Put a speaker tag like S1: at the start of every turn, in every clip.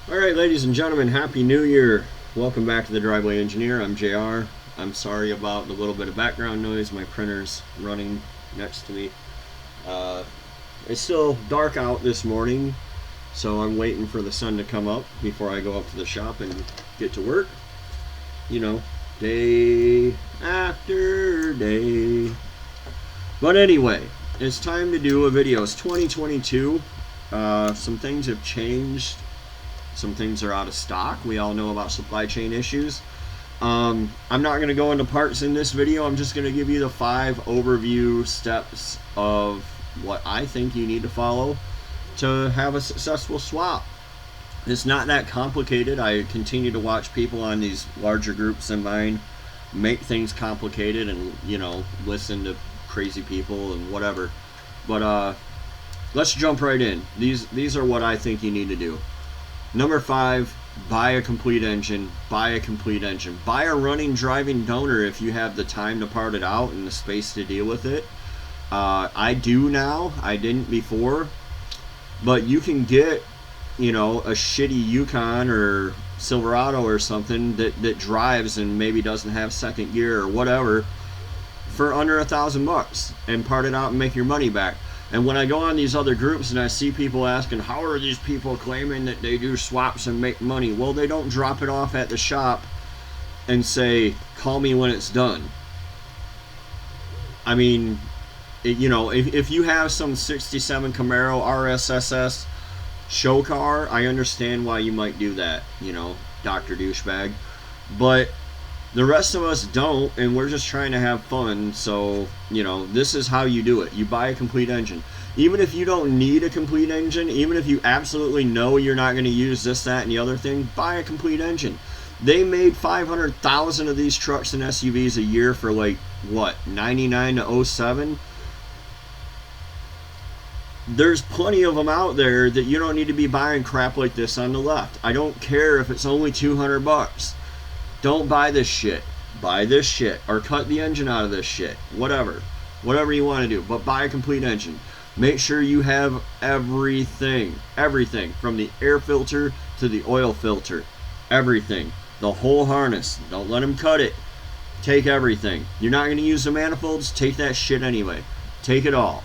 S1: Alright, ladies and gentlemen, Happy New Year. Welcome back to the Driveway Engineer. I'm JR. I'm sorry about the little bit of background noise. My printer's running next to me. It's still dark out this morning, so I'm waiting for the sun to come up before I go up to the shop and get to work. You know, day after day. But anyway, it's time to do a video. It's 2022. Some things have changed. Some things are out of stock. We all know about supply chain issues. I'm not going to go into parts in this video. I'm just going to give you the 5 overview steps of what I think you need to follow to have a successful swap. It's not that complicated. I continue to watch people on these larger groups than mine make things complicated and, you know, listen to crazy people and whatever. But let's jump right in. These are what I think you need to do. Number 5, buy a complete engine. Buy a complete engine. Buy a running driving donor if you have the time to part it out and the space to deal with it. I do now. I didn't before. But you can get, you know, a shitty Yukon or Silverado or something that drives and maybe doesn't have second gear or whatever for under $1,000 and part it out and make your money back. And when I go on these other groups and I see people asking, how are these people claiming that they do swaps and make money? Well, they don't drop it off at the shop and say, call me when it's done. I mean, you know, if you have some 67 Camaro RSSS show car, I understand why you might do that, you know, Dr. Douchebag. But the rest of us don't, and we're just trying to have fun. So, you know, this is how you do it. You buy a complete engine. Even if you don't need a complete engine, even if you absolutely know you're not going to use this, that, and the other thing, buy a complete engine. They made 500,000 of these trucks and SUVs a year for like, what, 99 to 07? There's plenty of them out there that you don't need to be buying crap like this on the left. I don't care if it's only $200. Don't buy this shit. Buy this shit. Or cut the engine out of this shit. Whatever. Whatever you want to do. But buy a complete engine. Make sure you have everything. Everything. From the air filter to the oil filter. Everything. The whole harness. Don't let them cut it. Take everything. You're not going to use the manifolds? Take that shit anyway. Take it all.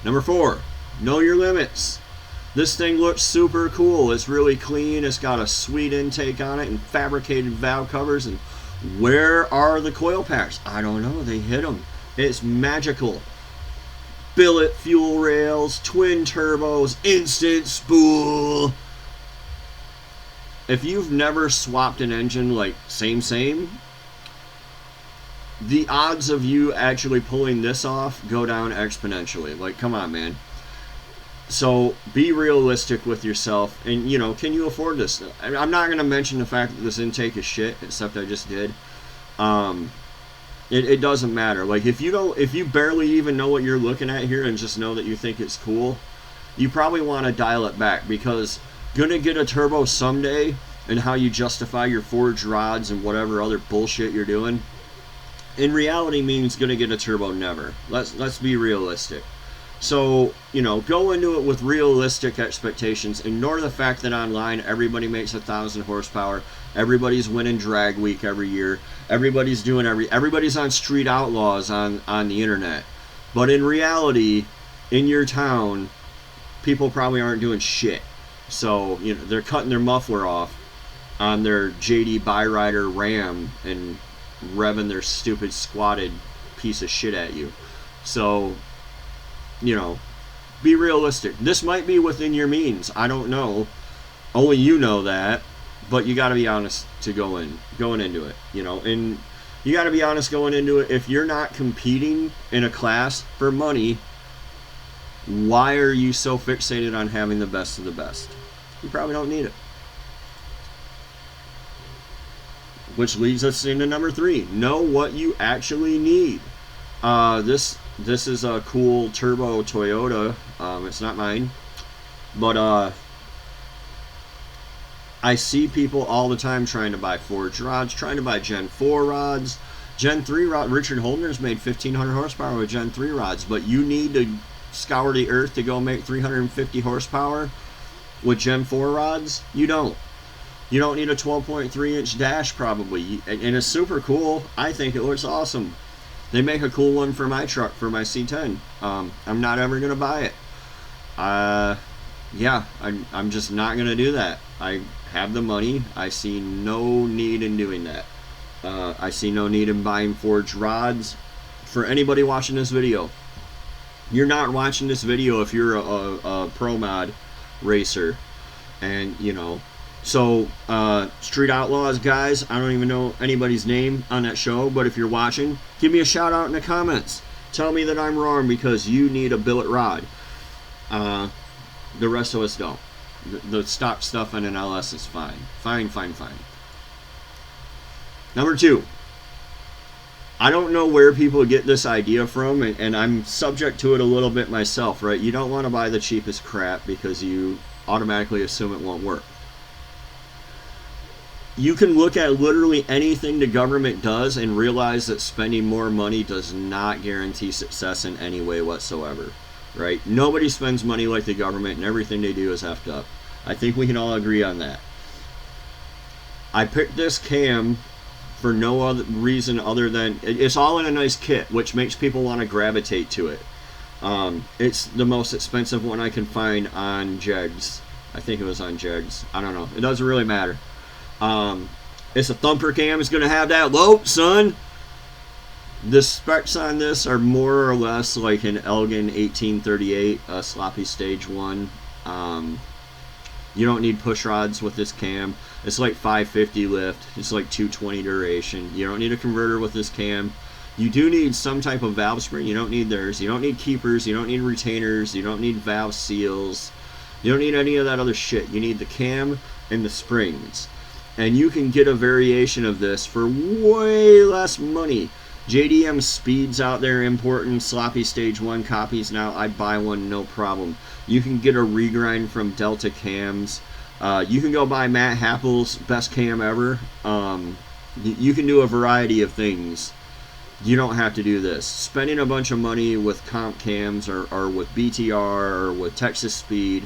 S1: Number 4. Know your limits. This thing looks super cool. It's really clean. It's got a sweet intake on it and fabricated valve covers. And where are the coil packs? I don't know. They hit them. It's magical. Billet fuel rails, twin turbos, instant spool. If you've never swapped an engine like same, the odds of you actually pulling this off go down exponentially. Like, come on, man. So be realistic with yourself, and you know, can you afford this? I'm not going to mention the fact that this intake is shit, except I just did. It doesn't matter. Like, if you barely even know what you're looking at here and just know that you think it's cool, you probably want to dial it back, because gonna get a turbo someday, and how you justify your forged rods and whatever other bullshit you're doing, in reality means gonna get a turbo never. Let's be realistic. So, you know, go into it with realistic expectations. Ignore the fact that online everybody makes 1,000 horsepower. Everybody's winning drag week every year. Everybody's on Street Outlaws on the internet. But in reality, in your town, people probably aren't doing shit. So, you know, they're cutting their muffler off on their JD Byrider Ram and revving their stupid squatted piece of shit at you. So, you know, be realistic. This might be within your means. I don't know. Only you know that. But you got to be honest to going into it. You know, and you got to be honest going into it. If you're not competing in a class for money, why are you so fixated on having the best of the best? You probably don't need it. Which leads us into number 3. Know what you actually need. This is a cool turbo Toyota. It's not mine. But I see people all the time trying to buy forged rods, trying to buy Gen 4 rods. Gen 3 rod. Richard Holdner's made 1,500 horsepower with Gen 3 rods. But you need to scour the earth to go make 350 horsepower with Gen 4 rods, you don't. You don't need a 12.3 inch dash probably, and it's super cool. I think it looks awesome. They make a cool one for my truck, for my C10. I'm not ever gonna buy it. Yeah, I'm just not gonna do that. I have the money. I see no need in doing that. I see no need in buying forged rods. For anybody watching this video, you're not watching this video if you're a pro mod racer, and you know. So, Street Outlaws guys, I don't even know anybody's name on that show, but if you're watching, give me a shout out in the comments. Tell me that I'm wrong because you need a billet rod. The rest of us don't. The stock stuff on an LS is fine. Fine. Number 2. I don't know where people get this idea from, and I'm subject to it a little bit myself, right? You don't want to buy the cheapest crap because you automatically assume it won't work. You can look at literally anything the government does and realize that spending more money does not guarantee success in any way whatsoever, right? Nobody spends money like the government, and everything they do is effed up. I think we can all agree on that. I picked this cam for no other reason other than it's all in a nice kit, which makes people want to gravitate to it. It's the most expensive one I can find on Jegs. I think it was on Jegs. I don't know. It doesn't really matter. It's a thumper cam. It's going to have that low, son. The specs on this are more or less like an Elgin 1838, a sloppy stage 1. You don't need push rods with this cam. It's like 550 lift. It's like 220 duration. You don't need a converter with this cam. You do need some type of valve spring. You don't need theirs. You don't need keepers. You don't need retainers. You don't need valve seals. You don't need any of that other shit. You need the cam and the springs. And you can get a variation of this for way less money. JDM Speed's out there importing sloppy stage 1 copies now. I'd buy one, no problem. You can get a regrind from Delta Cams. You can go buy Matt Happel's best cam ever. You can do a variety of things. You don't have to do this. Spending a bunch of money with comp cams or with BTR or with Texas Speed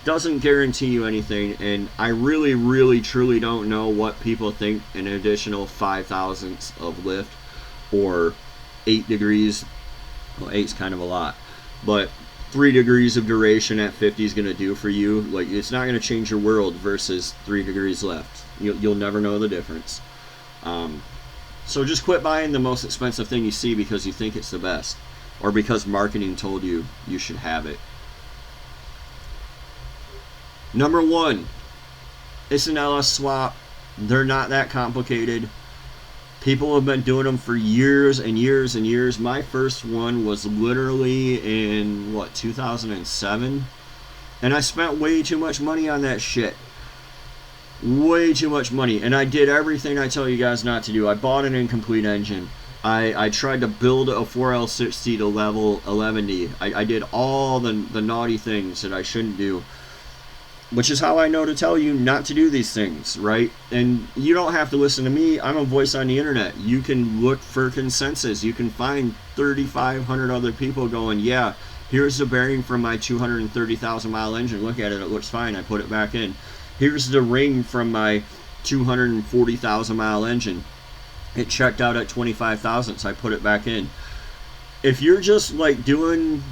S1: doesn't guarantee you anything, and I really truly don't know what people think an additional 5 thousandths of lift or 8 degrees, well, 8's kind of a lot, but 3 degrees of duration at 50 is going to do for you. Like, it's not going to change your world versus 3 degrees left. You'll never know the difference. So just quit buying the most expensive thing you see because you think it's the best, or because marketing told you you should have it. Number 1, it's an LS swap. They're not that complicated. People have been doing them for years and years and years. My first one was literally in, 2007? And I spent way too much money on that shit. Way too much money. And I did everything I tell you guys not to do. I bought an incomplete engine. I tried to build a 4L60 to level 11. I did all the naughty things that I shouldn't do. Which is how I know to tell you not to do these things, right? And you don't have to listen to me. I'm a voice on the internet. You can look for consensus. You can find 3,500 other people going, yeah, here's the bearing from my 230,000 mile engine. Look at it. It looks fine. I put it back in. Here's the ring from my 240,000 mile engine. It checked out at 25 thousandths. I put it back in. If you're just like doing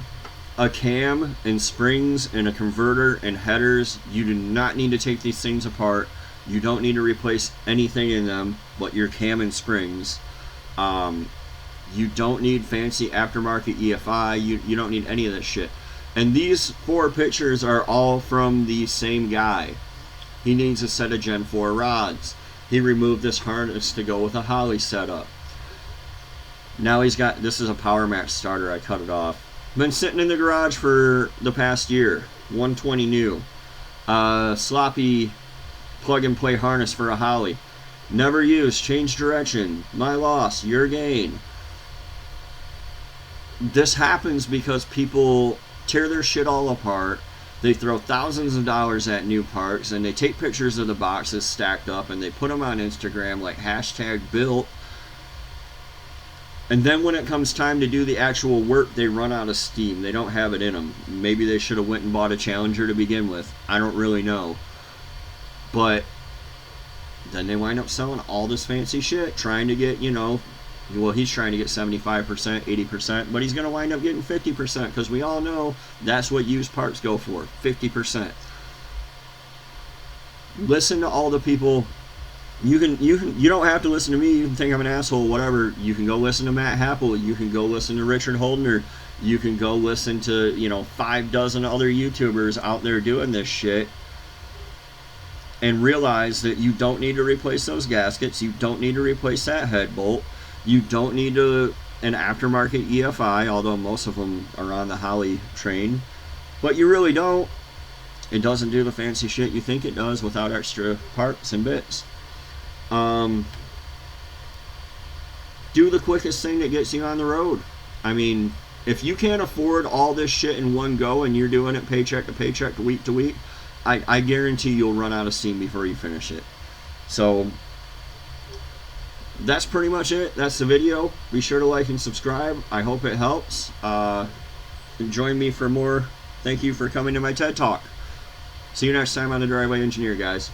S1: a cam and springs and a converter and headers, you do not need to take these things apart. You don't need to replace anything in them but your cam and springs. You don't need fancy aftermarket EFI. You don't need any of that shit. And these 4 pictures are all from the same guy. He needs a set of Gen 4 rods. He removed this harness to go with a Holly setup. Now he's got, this is a Power Match starter. I cut it off. Been sitting in the garage for the past year. 120 new. Sloppy plug and play harness for a Holly. Never used. Change direction. My loss. Your gain. This happens because people tear their shit all apart. They throw thousands of dollars at new parts, and they take pictures of the boxes stacked up and they put them on Instagram like hashtag built. And then when it comes time to do the actual work, they run out of steam. They don't have it in them. Maybe they should have went and bought a Challenger to begin with. I don't really know. But then they wind up selling all this fancy shit, trying to get, you know, well, he's trying to get 75%, 80%, but he's going to wind up getting 50% because we all know that's what used parts go for, 50%. Listen to all the people. You don't have to listen to me. You can think I'm an asshole, whatever. You can go listen to Matt Happel. You can go listen to Richard Holdner. You can go listen to, you know, 5 dozen other YouTubers out there doing this shit, and realize that you don't need to replace those gaskets. You don't need to replace that head bolt. You don't need an aftermarket EFI, although most of them are on the Holley train. But you really don't. It doesn't do the fancy shit you think it does without extra parts and bits. Do the quickest thing that gets you on the road. I mean, if you can't afford all this shit in one go and you're doing it paycheck to paycheck, week to week, I guarantee you'll run out of steam before you finish it. So that's pretty much it. That's the video. Be sure to like and subscribe. I hope it helps. Join me for more. Thank you for coming to my TED Talk. See you next time on The Driveway Engineer, guys.